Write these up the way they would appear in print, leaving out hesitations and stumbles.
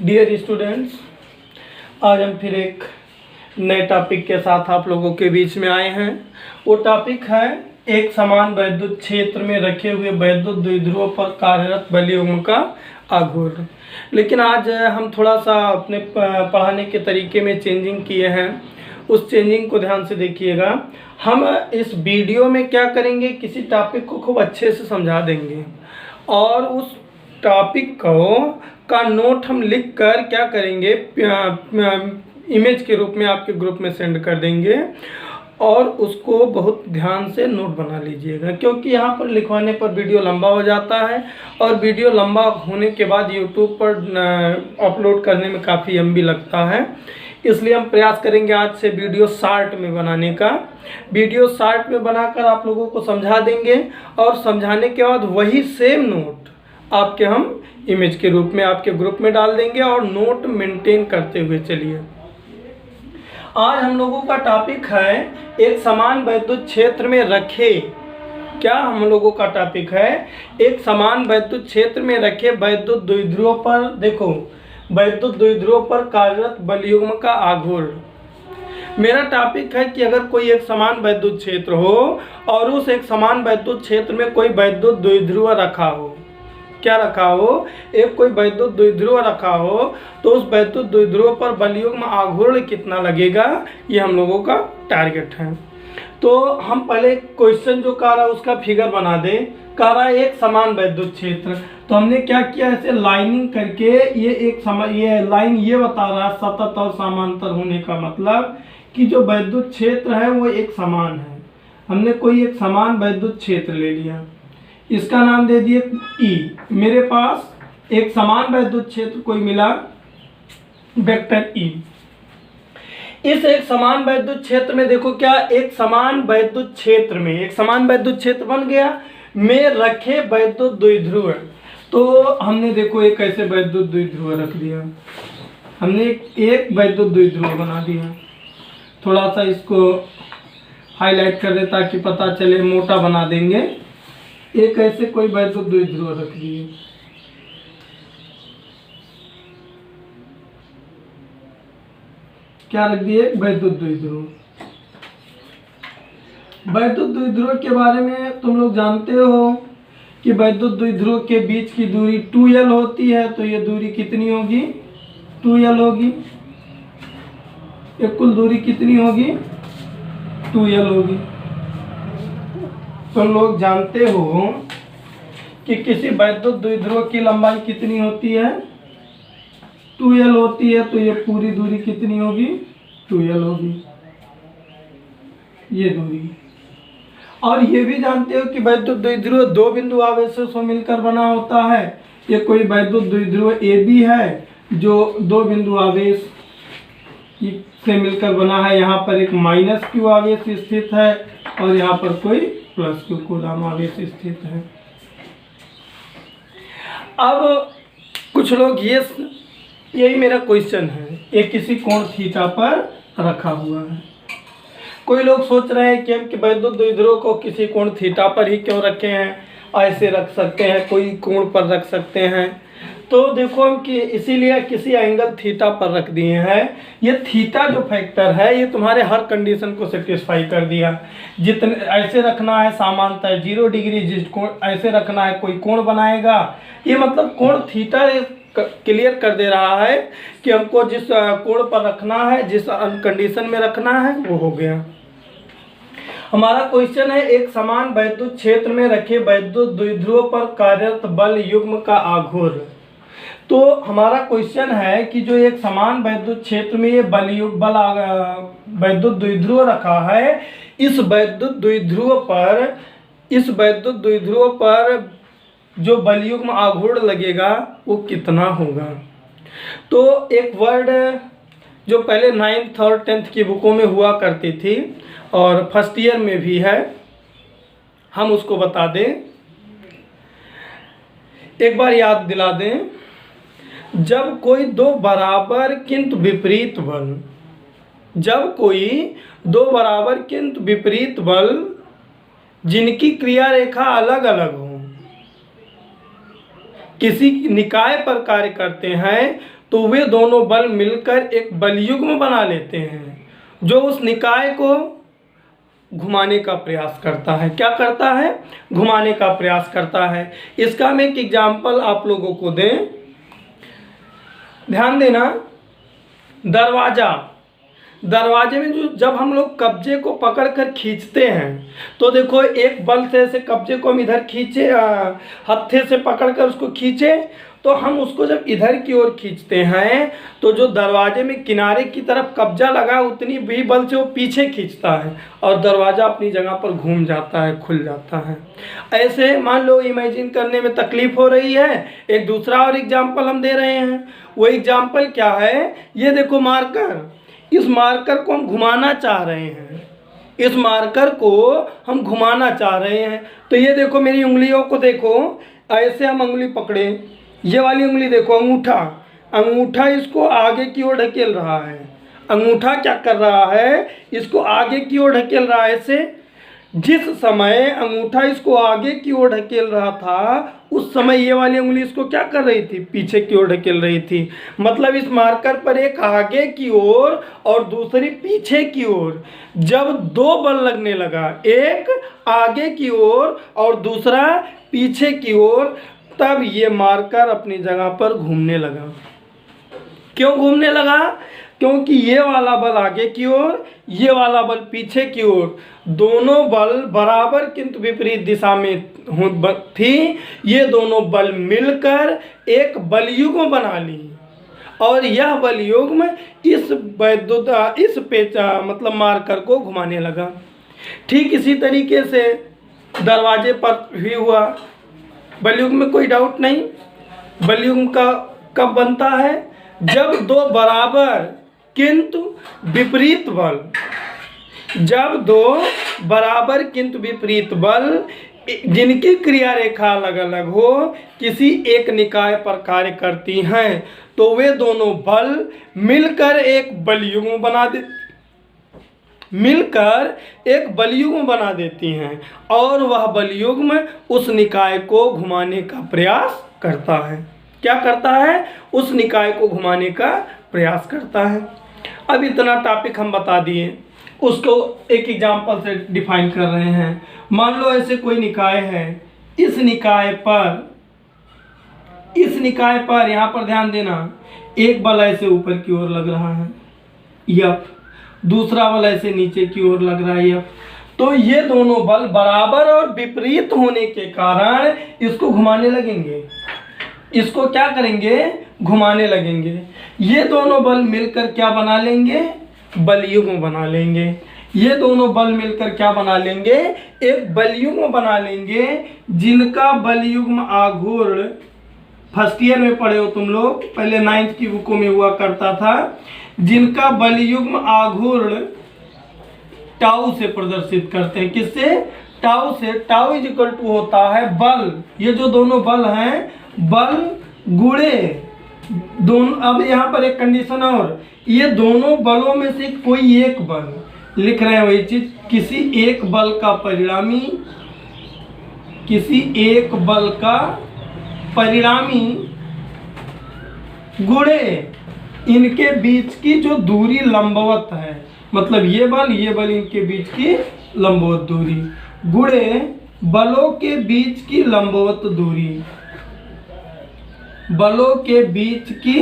Dear students, आज हम फिर एक नए टॉपिक के साथ आप लोगों के बीच में आए हैं। वो टॉपिक है एक समान वैद्युत क्षेत्र में रखे हुए वैद्युत द्विध्रुवों पर कार्यरत बलयुग्म का आघूर्ण। लेकिन आज हम थोड़ा सा अपने पढ़ाने के तरीके में चेंजिंग किए हैं। उस चेंजिंग को ध्यान से देखिएगा। हम इस वीडियो में क्या करेंगे, किसी टॉपिक को खूब अच्छे से समझा देंगे और उस टॉपिक का नोट हम लिख कर क्या करेंगे, इमेज के रूप में आपके ग्रुप में सेंड कर देंगे और उसको बहुत ध्यान से नोट बना लीजिएगा, क्योंकि यहाँ पर लिखवाने पर वीडियो लंबा हो जाता है और वीडियो लंबा होने के बाद यूट्यूब पर अपलोड करने में काफ़ी एमबी लगता है। इसलिए हम प्रयास करेंगे आज से वीडियो शॉर्ट में बनाने का। वीडियो शॉर्ट में बनाकर आप लोगों को समझा देंगे और समझाने के बाद वही सेम नोट आपके हम इमेज के रूप में आपके ग्रुप में डाल देंगे और नोट मेंटेन करते हुए चलिए। आज हम लोगों का टॉपिक है एक समान वैद्युत क्षेत्र में रखे, क्या हम लोगों का टॉपिक है एक समान वैद्युत क्षेत्र में रखे वैद्युत द्विध्रुवों पर, देखो वैद्युत द्विध्रुवों पर कार्यरत बलयुग्म का आघूर्ण। मेरा टॉपिक है कि अगर कोई एक समान वैद्युत क्षेत्र हो और उस एक समान वैद्युत क्षेत्र में कोई वैद्युत द्विध्रुव रखा हो, क्या रखा हो, एक कोई वैद्युत द्विध्रुव रखा हो, तो उस वैद्युत द्विध्रुव पर बलयुग्म आघूर्ण कितना लगेगा, ये हम लोगों का टारगेट है। तो हम पहले क्वेश्चन जो कह रहा है उसका फिगर बना दें। कह रहा है एक समान वैद्युत क्षेत्र, तो हमने क्या किया, ऐसे लाइनिंग करके ये लाइन ये बता रहा है सतत और समांतर होने का मतलब कि जो वैद्युत क्षेत्र है वो एक समान है। हमने कोई एक समान वैद्युत क्षेत्र ले लिया, इसका नाम दे दिए ई। मेरे पास एक समान वैद्युत क्षेत्र कोई मिला, वेक्टर ई। इस एक समान वैद्युत क्षेत्र में देखो क्या, एक समान वैद्युत क्षेत्र में एक समान वैद्युत क्षेत्र बन गया में रखे वैद्युत द्विध्रुव। तो हमने देखो एक ऐसे वैद्युत द्विध्रुव रख दिया, हमने एक वैद्युत द्विध्रुव बना दिया। थोड़ा सा इसको हाईलाइट कर दे ताकि पता चले, मोटा बना देंगे। एक ऐसे कोई वैद्युत द्विध्रुव रख दिए, क्या रख दिए, वैद्युत द्विध्रुव। वैद्युत द्विध्रुव के बारे में तुम लोग जानते हो कि वैद्युत द्विध्रुव के बीच की दूरी 2l होती है, तो ये दूरी कितनी होगी, 2l होगी। ये कुल दूरी कितनी होगी, 2l होगी। तुम लोग जानते हो कि किसी वैद्युत द्विध्रुव की लंबाई कितनी होती है, 2l होती है, तो ये पूरी दूरी कितनी होगी, 2l होगी, ये दूरी। और ये भी जानते हो कि वैद्युत द्विध्रुव दो बिंदु आवेशों से मिलकर बना होता है। ये कोई वैद्युत द्विध्रुव AB है जो दो बिंदु आवेश से मिलकर बना है। यहाँ पर एक -q आवेश स्थित है और यहाँ पर कोई +q कूलम आवेश स्थित है। अब कुछ लोग यही मेरा क्वेश्चन है, ये किसी कोण थीटा पर रखा हुआ है। कोई लोग सोच रहे हैं कि हम वैद्युत द्विध्रुव को किसी कोण थीटा पर ही क्यों रखे हैं, ऐसे रख सकते हैं, कोई कोण पर रख सकते हैं। तो देखो हम कि इसीलिए किसी एंगल थीटा पर रख दिए हैं। ये थीटा जो फैक्टर है ये तुम्हारे हर कंडीशन को सेटिस्फाई कर दिया। जितने ऐसे रखना है समांतर 0 डिग्री, जिस कोण ऐसे रखना है कोई कोण बनाएगा, ये मतलब कोण थीटा क्लियर कर दे रहा है कि हमको जिस कोण पर रखना है, जिस कंडीशन में रखना है वो हो गया। हमारा क्वेश्चन है एक समान वैद्युत क्षेत्र में रखे वैद्युत द्विध्रुव पर कार्यरत बल युग्म का आघूर्ण। तो हमारा क्वेश्चन है कि जो एक समान वैद्युत क्षेत्र में ये वैद्युत द्विध्रुव रखा है, इस वैद्युत द्विध्रुव पर जो बलयुग्म आघूर्ण लगेगा वो कितना होगा। तो एक वर्ड जो पहले 9th और 10th की बुकों में हुआ करती थी और फर्स्ट ईयर में भी है, हम उसको बता दें, एक बार याद दिला दें। जब कोई दो बराबर किंतु विपरीत बल, जब कोई दो बराबर किंतु विपरीत बल जिनकी क्रिया रेखा अलग अलग हो किसी निकाय पर कार्य करते हैं, तो वे दोनों बल मिलकर एक बलयुग्म बना लेते हैं जो उस निकाय को घुमाने का प्रयास करता है। क्या करता है? घुमाने का प्रयास करता है। इसका मैं एक एग्जाम्पल आप लोगों को दें, ध्यान देना। दरवाजे में जो जब हम लोग कब्जे को पकड़ कर खींचते हैं तो देखो एक बल से ऐसे कब्जे को हम इधर खींचे, हत्थे से पकड़ कर उसको खींचे, तो हम उसको जब इधर की ओर खींचते हैं तो जो दरवाजे में किनारे की तरफ कब्जा लगा उतनी भी बल से वो पीछे खींचता है और दरवाज़ा अपनी जगह पर घूम जाता है, खुल जाता है। ऐसे मान लो इमेजिन करने में तकलीफ हो रही है, एक दूसरा और एग्जाम्पल हम दे रहे हैं। वो एग्जाम्पल क्या है? ये देखो मार्कर, इस मार्कर को हम घुमाना चाह रहे हैं, इस मार्कर को हम घुमाना चाह रहे हैं। तो ये देखो मेरी उंगलियों को देखो, ऐसे हम उंगली पकड़े, ये वाली उंगली देखो, अंगूठा इसको आगे की ओर ढकेल रहा है। अंगूठा क्या कर रहा है? इसको आगे की ओर ढकेल रहा है। ऐसे जिस समय अंगूठा इसको आगे की ओर ढकेल रहा था उस समय ये वाली उंगली इसको क्या कर रही थी? पीछे की ओर ढकेल रही थी। मतलब इस मार्कर पर एक आगे की ओर और दूसरी पीछे की ओर जब दो बल लगने लगा, एक आगे की ओर और दूसरा पीछे की ओर, तब ये मार्कर अपनी जगह पर घूमने लगा। क्यों घूमने लगा? क्योंकि ये वाला बल आगे की ओर, ये वाला बल पीछे की ओर, दोनों बल बराबर किंतु विपरीत दिशा में थी। ये दोनों बल मिलकर एक बलयुग्म बना ली और यह बलयुग्म इस पेचा मतलब मार्कर को घुमाने लगा। ठीक इसी तरीके से दरवाजे पर भी हुआ। बलयुग्म में कोई डाउट नहीं। बलयुग्म का कब बनता है? जब दो बराबर किंतु विपरीत बल, जब दो बराबर किंतु विपरीत बल जिनकी क्रिया रेखा अलग अलग हो किसी एक निकाय पर कार्य करती हैं तो वे दोनों बल मिलकर एक बलयुग्म बना देती हैं और वह बलयुग्म उस निकाय को घुमाने का प्रयास करता है। क्या करता है? उस निकाय को घुमाने का प्रयास करता है। अब इतना टॉपिक हम बता दिए, उसको एक एग्जांपल से डिफाइन कर रहे हैं। मान लो ऐसे कोई निकाय है, इस निकाय पर यहाँ पर ध्यान देना, एक बल ऐसे ऊपर की ओर लग रहा है F, दूसरा बल ऐसे नीचे की ओर लग रहा है F। तो ये दोनों बल बराबर और विपरीत होने के कारण इसको घुमाने लगेंगे। इसको क्या करेंगे? घुमाने लगेंगे। ये दोनों बल मिलकर क्या बना लेंगे? बलयुग्म बना लेंगे। ये दोनों बल मिलकर क्या बना लेंगे? एक बलयुग्म बना लेंगे जिनका बलयुग्म आघूर्ण, फर्स्ट ईयर में पढ़े हो तुम लोग, पहले 9th की बुकों में हुआ करता था, जिनका बलयुग्म आघूर्ण टाउ से प्रदर्शित करते हैं। किससे? टाउ से। टाउ इज इक्वल टू होता है बल, ये जो दोनों बल हैं बल गुणे दोनों। अब यहाँ पर एक कंडीशन और, ये दोनों बलों में से कोई एक बल, लिख रहे हैं वही चीज, किसी एक बल का परिणामी गुणे इनके बीच की जो दूरी लंबवत है, मतलब ये बल इनके बीच की लंबवत दूरी, गुणे बलों के बीच की लंबवत दूरी, बलों के बीच की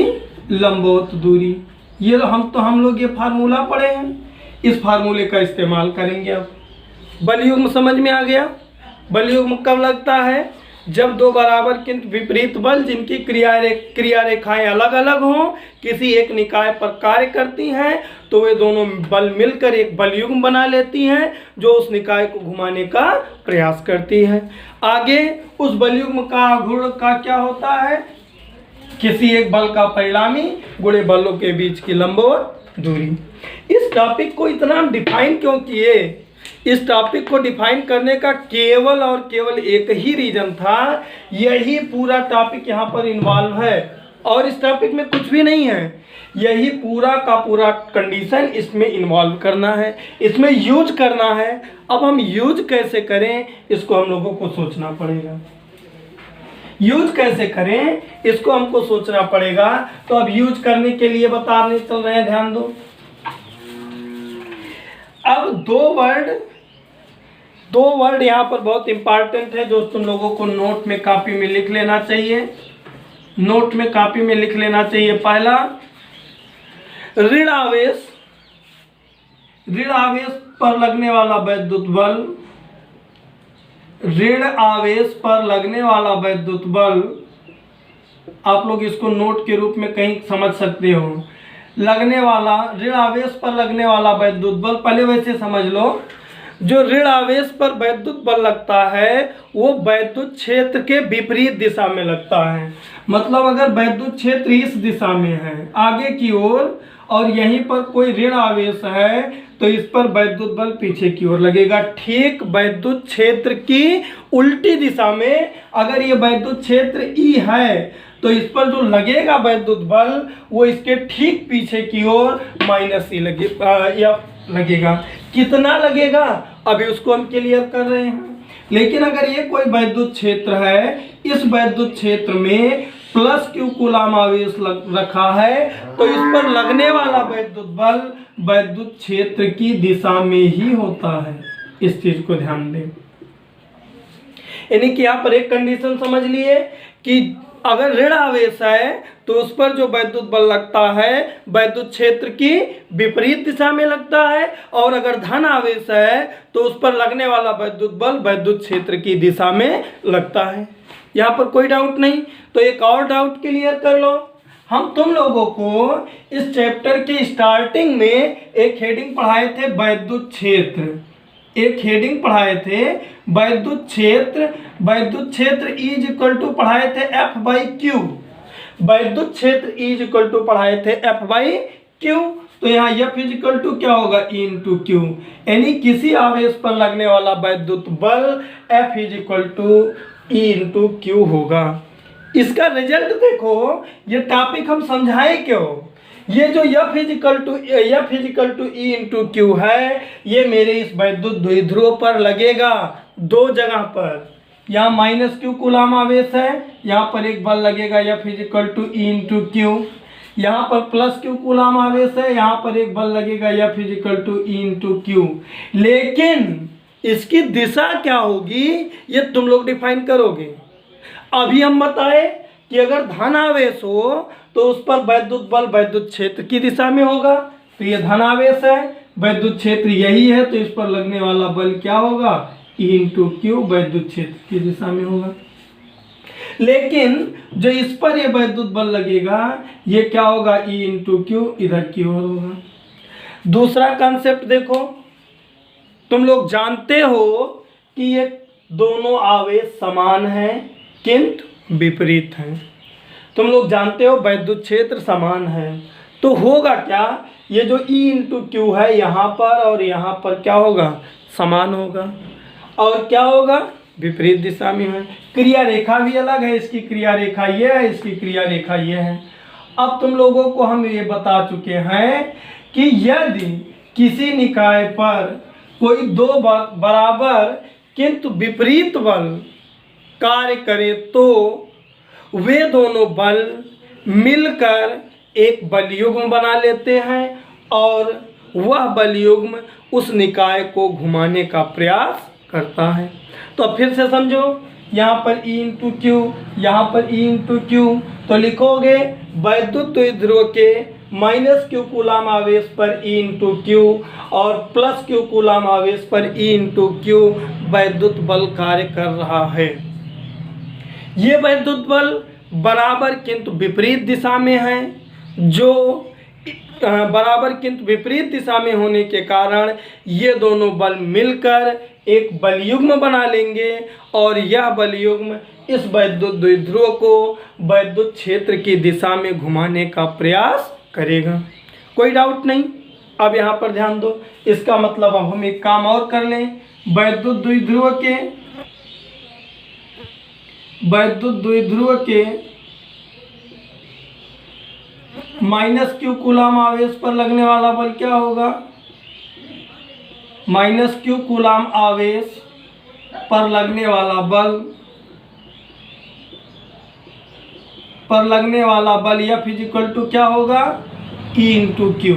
लंबवत दूरी। ये हम लोग ये फार्मूला पढ़े हैं, इस फार्मूले का इस्तेमाल करेंगे। अब बलयुग्म समझ में आ गया। बलयुग्म कब लगता है? जब दो बराबर किंतु विपरीत बल जिनकी क्रिया रेखाएं अलग अलग हों किसी एक निकाय पर कार्य करती हैं तो वे दोनों बल मिलकर एक बलयुग्म बना लेती हैं जो उस निकाय को घुमाने का प्रयास करती है। आगे उस बलयुग्म का आघूर्ण का क्या होता है? किसी एक बल का परिणामी गुणे बलों के बीच की लंबवत दूरी। इस टॉपिक को इतना डिफाइन क्यों किए? इस टॉपिक को डिफाइन करने का केवल और केवल एक ही रीजन था, यही पूरा टॉपिक यहाँ पर इन्वॉल्व है और इस टॉपिक में कुछ भी नहीं है। यही पूरा का पूरा कंडीशन इसमें इन्वॉल्व करना है, इसमें यूज करना है। अब हम यूज कैसे करें इसको हम लोगों को सोचना पड़ेगा। यूज कैसे करें इसको हमको सोचना पड़ेगा। तो अब यूज करने के लिए बताने चल रहे हैं, ध्यान दो। अब दो वर्ड यहाँ पर बहुत इंपॉर्टेंट है जो तुम लोगों को नोट में कॉपी में लिख लेना चाहिए। नोट में कॉपी में लिख लेना चाहिए। पहला, ऋण आवेश, ऋण आवेश पर लगने वाला वैद्युत बल, ऋण आवेश पर लगने वाला वैद्युत बल, आप लोग इसको नोट के रूप में कहीं समझ सकते हो। लगने वाला, ऋण आवेश पर लगने वाला वैद्युत बल, पहले वैसे समझ लो, जो ऋण आवेश पर वैद्युत बल लगता है वो वैद्युत क्षेत्र के विपरीत दिशा में लगता है। मतलब अगर वैद्युत क्षेत्र इस दिशा में है आगे की ओर और यहीं पर कोई ऋण आवेश है तो इस पर वैद्युत बल पीछे की ओर लगेगा। ठीक वैद्युत क्षेत्र की उल्टी दिशा में अगर ये वैद्युत क्षेत्र ई है तो इस पर जो लगेगा वैद्युत बल वो इसके ठीक पीछे की ओर माइनस ई लगेगा। कितना लगेगा अभी उसको हम क्लियर कर रहे हैं। लेकिन अगर ये कोई वैद्युत क्षेत्र है, इस वैद्युत क्षेत्र में प्लस क्यू कूलाम आवेश रखा है तो इस पर लगने वाला वैद्युत बल वैद्युत क्षेत्र की दिशा में ही होता है। इस चीज को ध्यान दें। यानी कि यहाँ पर एक कंडीशन समझ लिए कि अगर ऋण आवेश है तो उस पर जो वैद्युत बल लगता है वैद्युत क्षेत्र की विपरीत दिशा में लगता है, और अगर धन आवेश है तो उस पर लगने वाला वैद्युत बल वैद्युत क्षेत्र की दिशा में लगता है। यहाँ पर कोई डाउट नहीं। तो एक और डाउट क्लियर कर लो। हम तुम लोगों को इस चैप्टर के स्टार्टिंग में एक हेडिंग पढ़ाए थे वैद्युत क्षेत्र, एक हेडिंग पढ़ाए थे वैद्युत क्षेत्र। वैद्युत क्षेत्र इज इक्वल टू पढ़ाए थे एफ बाई क्यू। वैद्युत क्षेत्र इज इक्वल टू पढ़ाए थे एफ बाई क्यू। तो यहाँ एफ इज इक्वल टू क्या होगा, ई इंटू क्यू। यानी किसी आवेश पर लगने वाला वैद्युत बल F is equal to E into Q होगा। इसका रिजल्ट देखो, ये टॉपिक हम समझाए क्यों। ये जो F is equal to E into Q है ये मेरे इस वैद्युत द्विध्रुव पर लगेगा दो जगह पर। यहाँ माइनस क्यू कूलाम आवेश है, यहाँ पर एक बल लगेगा F is equal to E into Q. यहाँ पर प्लस क्यू कूलाम आवेश है, यहाँ पर एक बल लगेगा F is equal to E into Q. लेकिन इसकी दिशा क्या होगी ये तुम लोग डिफाइन करोगे। अभी हम बताए कि अगर धन आवेश हो तो उस पर वैद्युत बल वैद्युत क्षेत्र की दिशा में होगा। तो ये धन आवेश है, वैद्युत क्षेत्र यही है, तो इस पर लगने वाला बल क्या होगा, ई इंटू क्यू वैद्युत क्षेत्र की दिशा में होगा। लेकिन जो इस पर ये वैद्युत बल लगेगा ये क्या होगा, ई इंटू क्यू इधर की ओर होगा। दूसरा कंसेप्ट देखो, तुम लोग जानते हो कि ये दोनों आवेश समान हैं किंतु विपरीत हैं। तुम लोग जानते हो वैद्युत क्षेत्र समान है, तो होगा क्या, ये जो E इंटू क्यू है यहाँ पर और यहाँ पर क्या होगा, समान होगा। और क्या होगा, विपरीत दिशा में है। क्रिया रेखा भी अलग है, इसकी क्रिया रेखा ये है, इसकी क्रिया रेखा ये है। अब तुम लोगों को हम ये बता चुके हैं कि यदि किसी निकाय पर कोई दो बराबर किंतु विपरीत बल कार्य करे तो वे दोनों बल मिलकर एक बलयुग्म बना लेते हैं और वह बलयुग्म उस निकाय को घुमाने का प्रयास करता है। तो फिर से समझो, यहाँ पर E इंटू क्यू, यहाँ पर E इंटू क्यू, तो लिखोगे वैद्युत द्विध्रुव के माइनस क्यू कूलाम आवेश पर E इंटू क्यू और प्लस क्यू कूलाम आवेश पर E इंटू क्यू वैद्युत बल कार्य कर रहा है। ये वैद्युत बल बराबर किंतु विपरीत दिशा में है, जो बराबर किंतु विपरीत दिशा में होने के कारण ये दोनों बल मिलकर एक बलयुग्म बना लेंगे और यह बलयुग्म इस वैद्युत द्विध्रुव को वैद्युत क्षेत्र की दिशा में घुमाने का प्रयास करेगा। कोई डाउट नहीं। अब यहाँ पर ध्यान दो, इसका मतलब अब हम एक काम और कर लें। वैद्युत द्विध्रुव के माइनस क्यू कूलाम आवेश पर लगने वाला बल क्या होगा, माइनस क्यू कूलाम आवेश पर लगने वाला बल पर लगने वाला बल F इज इक्वल टू क्या होगा, E इंटू क्यू।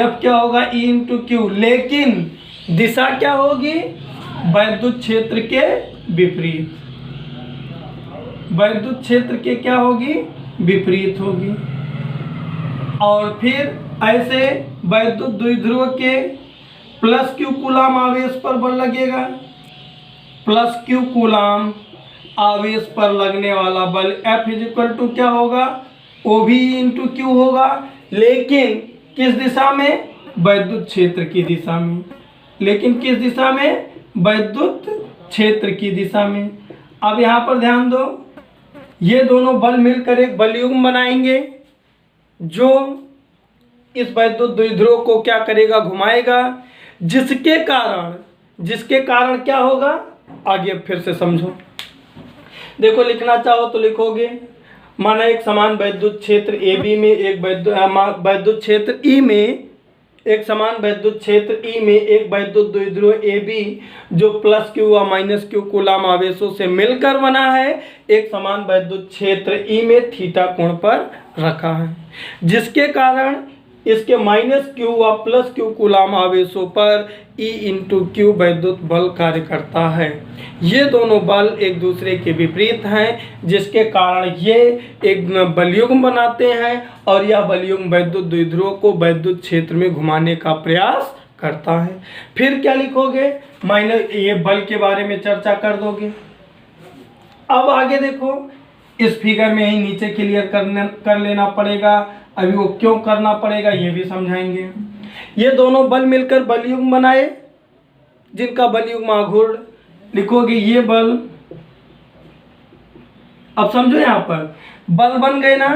F क्या होगा, E इंटू क्यू, लेकिन दिशा क्या होगी, वैद्युत क्षेत्र के विपरीत। वैद्युत क्षेत्र के क्या होगी, विपरीत होगी। और फिर ऐसे वैद्युत द्विध्रुव के प्लस क्यू कूलाम आवेश पर बल लगेगा। प्लस क्यू कूलाम आवेश पर लगने वाला बल F इज इक्वल टू क्या होगा, ओ भी इंटू क्यू होगा, लेकिन किस दिशा में, वैद्युत क्षेत्र की दिशा में। लेकिन किस दिशा में, वैद्युत क्षेत्र की दिशा में। अब यहाँ पर ध्यान दो, ये दोनों बल मिलकर एक बलयुग्म बनाएंगे जो इस वैद्युत द्विध्रुव को क्या करेगा, घुमाएगा, जिसके कारण क्या होगा, आगे फिर से समझो। देखो लिखना चाहो तो लिखोगे, माना एक समान वैद्युत क्षेत्र ए बी में एक वैद्युत क्षेत्र ई में, एक समान वैद्युत क्षेत्र ई में एक वैद्युत द्विध्रुव ए बी जो प्लस क्यू और माइनस क्यू कूलाम आवेशों से मिलकर बना है, एक समान वैद्युत क्षेत्र ई में थीटा कोण पर रखा है, जिसके कारण इसके माइनस क्यू और प्लस क्यू कूलाम आवेशों पर E इंटू क्यू वैद्युत बल कार्य करता है। ये दोनों बल एक दूसरे के विपरीत हैं, जिसके कारण ये एक बलयुग्म बनाते हैं और यह बलयुग्म वैद्युत द्विध्रुव को वैद्युत क्षेत्र में घुमाने का प्रयास करता है। फिर क्या लिखोगे, माइनस, ये बल के बारे में चर्चा कर दोगे। अब आगे देखो, इस फिगर में ही नीचे क्लियर कर लेना पड़ेगा। अभी वो क्यों करना पड़ेगा ये भी समझाएंगे। ये दोनों बल मिलकर बलयुग्म बनाए, जिनका बलयुग्म आघूर्ण लिखोगे, ये बल। अब समझो, यहाँ पर बल बन गए ना,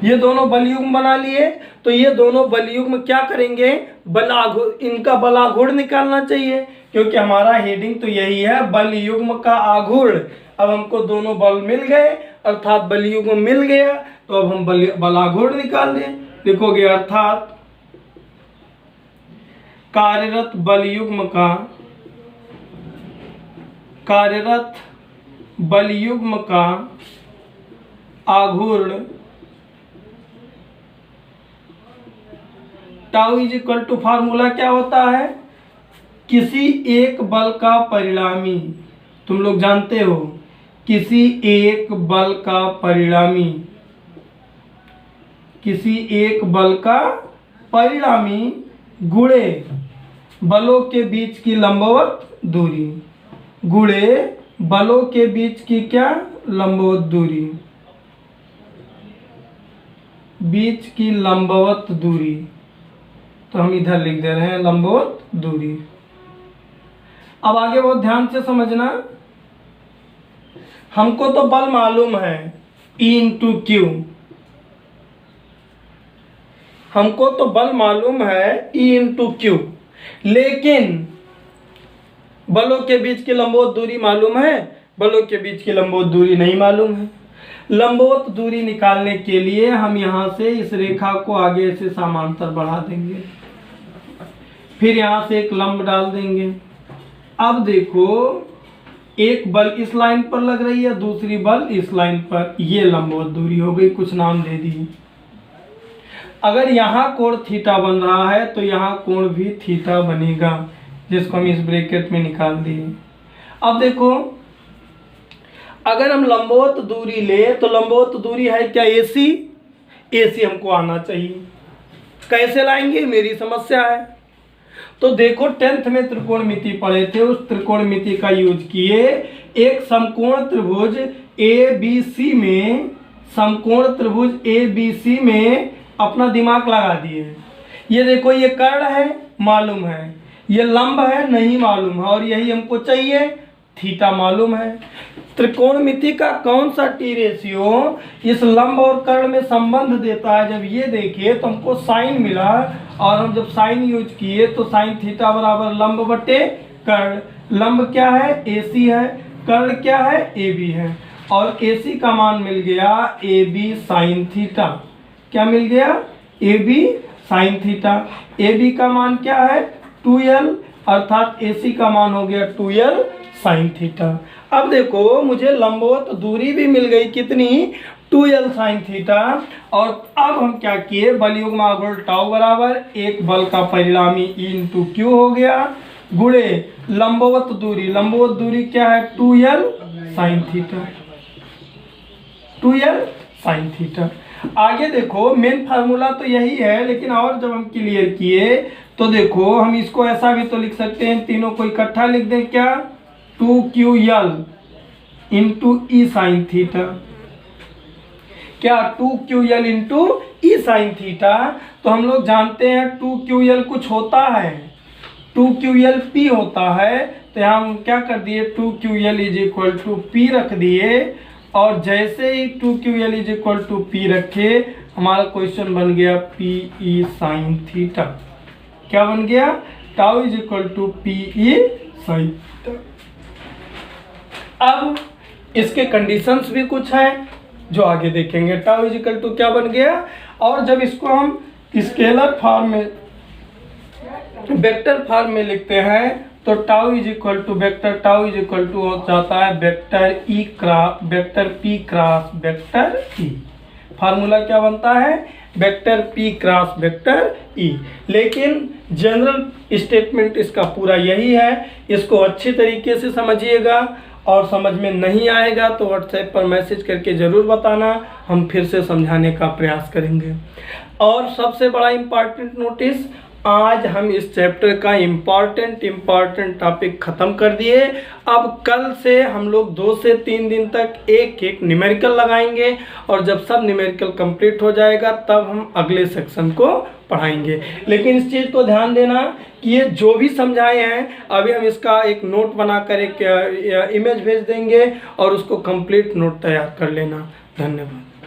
ये दोनों बलयुग्म बना लिए, तो ये दोनों बलयुग्म क्या करेंगे, इनका बल आघूर्ण निकालना चाहिए, क्योंकि हमारा हेडिंग तो यही है, बलयुग्म का आघूर्ण। अब हमको दोनों बल मिल गए, अर्थात बलयुग्म मिल गया, तो अब हम बल आघूर्ण निकाल दें। लिखोगे अर्थात कार्यरत बलयुग्म का आघूर्ण tau is equal to, formula क्या होता है, किसी एक बल का परिणामी, तुम लोग जानते हो, किसी एक बल का परिणामी, किसी एक बल का परिणामी गुणे बलों के बीच की लंबवत दूरी, गुणे बलों के बीच की क्या, लंबवत दूरी, बीच की लंबवत दूरी, तो हम इधर लिख दे रहे हैं लंबवत दूरी। अब आगे बहुत ध्यान से समझना, हमको तो बल मालूम है E इंटू क्यू, हमको तो बल मालूम है E इंटू क्यू, लेकिन बलों के बीच की लंबवत दूरी मालूम है, बलों के बीच की लंबवत दूरी नहीं मालूम है। लंबवत दूरी निकालने के लिए हम यहाँ से इस रेखा को आगे से समांतर बढ़ा देंगे, फिर यहाँ से एक लंब डाल देंगे। अब देखो, एक बल इस लाइन पर लग रही है, दूसरी बल इस लाइन पर, ये लंबवत दूरी हो गई, कुछ नाम दे दिए। अगर यहाँ कोण थीटा बन रहा है तो यहाँ कोण भी थीटा बनेगा, जिसको हम इस ब्रैकेट में निकाल दिए। अब देखो, अगर हम लंबवत दूरी ले तो लंबवत दूरी है क्या, AC, AC हमको आना चाहिए। कैसे लाएंगे, मेरी समस्या है। तो देखो 10th में त्रिकोणमिति पढ़े थे, उस त्रिकोणमिति का यूज किए, एक समकोण त्रिभुज ABC में, समकोण त्रिभुज ABC में अपना दिमाग लगा दिए। ये देखो, ये कर्ण है मालूम है, ये लंब है नहीं मालूम है, और यही हमको चाहिए, थीटा मालूम है। त्रिकोणमिति का कौन सा टी रेशियो इस लंब और कर्ण में संबंध देता है, जब ये देखिए तो हमको साइन मिला, और हम जब साइन यूज किए तो साइन थीटा बराबर लंब बटे कर्ण। लंब क्या है, AC है, कर्ण क्या है, AB है, और AC का मान मिल गया AB साइन थीटा। क्या मिल गया, AB साइन थीटा। AB का मान क्या है, 2L, अर्थात AC का मान हो गया 2L साइन थीटा। अब देखो मुझे लंबवत दूरी भी मिल गई कितनी, 2l sin थीटा। और अब हम क्या किए, बल युग्म आघूर्ण टाउ बराबर एक बल का परिणामी E इंटू क्यू हो गया, गुणे लंबवत दूरी क्या है, 2l sin theta, 2l sin theta. आगे देखो मेन फार्मूला तो यही है, लेकिन और जब हम क्लियर किए तो देखो हम इसको ऐसा भी तो लिख सकते हैं, तीनों को इकट्ठा लिख दें क्या, 2ql इंटू ई साइन थीटा, क्या 2ql इंटू ई साइन थीटा। तो हम लोग जानते हैं 2ql कुछ होता है, 2ql p होता है, तो यहाँ हम क्या कर दिए, 2ql is equal to P रख दिए। और जैसे ही 2ql is equal to P रखे, हमारा क्वेश्चन बन गया पी ई साइन थीटा। क्या बन गया, tau is equal to P E sine theta. अब इसके कंडीशंस भी कुछ हैं जो आगे देखेंगे। टाउ इज इक्वल टू क्या बन गया, और जब इसको हम स्केलर फॉर्म में, वेक्टर फॉर्म में लिखते हैं तो tau is equal to vector, tau is equal to हो जाता है vector E cross vector P cross vector E. Formula क्या बनता है, vector P cross vector E. लेकिन जनरल स्टेटमेंट इसका पूरा यही है। इसको अच्छे तरीके से समझिएगा, और समझ में नहीं आएगा तो व्हाट्सएप पर मैसेज करके ज़रूर बताना, हम फिर से समझाने का प्रयास करेंगे। और सबसे बड़ा इम्पॉर्टेंट नोटिस, आज हम इस चैप्टर का इम्पॉर्टेंट टॉपिक ख़त्म कर दिए। अब कल से हम लोग 2 से 3 दिन तक एक न्यूमेरिकल लगाएंगे, और जब सब न्यूमेरिकल कंप्लीट हो जाएगा तब हम अगले सेक्शन को पढ़ाएंगे। लेकिन इस चीज़ को ध्यान देना कि ये जो भी समझाए हैं, अभी हम इसका एक नोट बनाकर एक इमेज भेज देंगे और उसको कंप्लीट नोट तैयार कर लेना। धन्यवाद।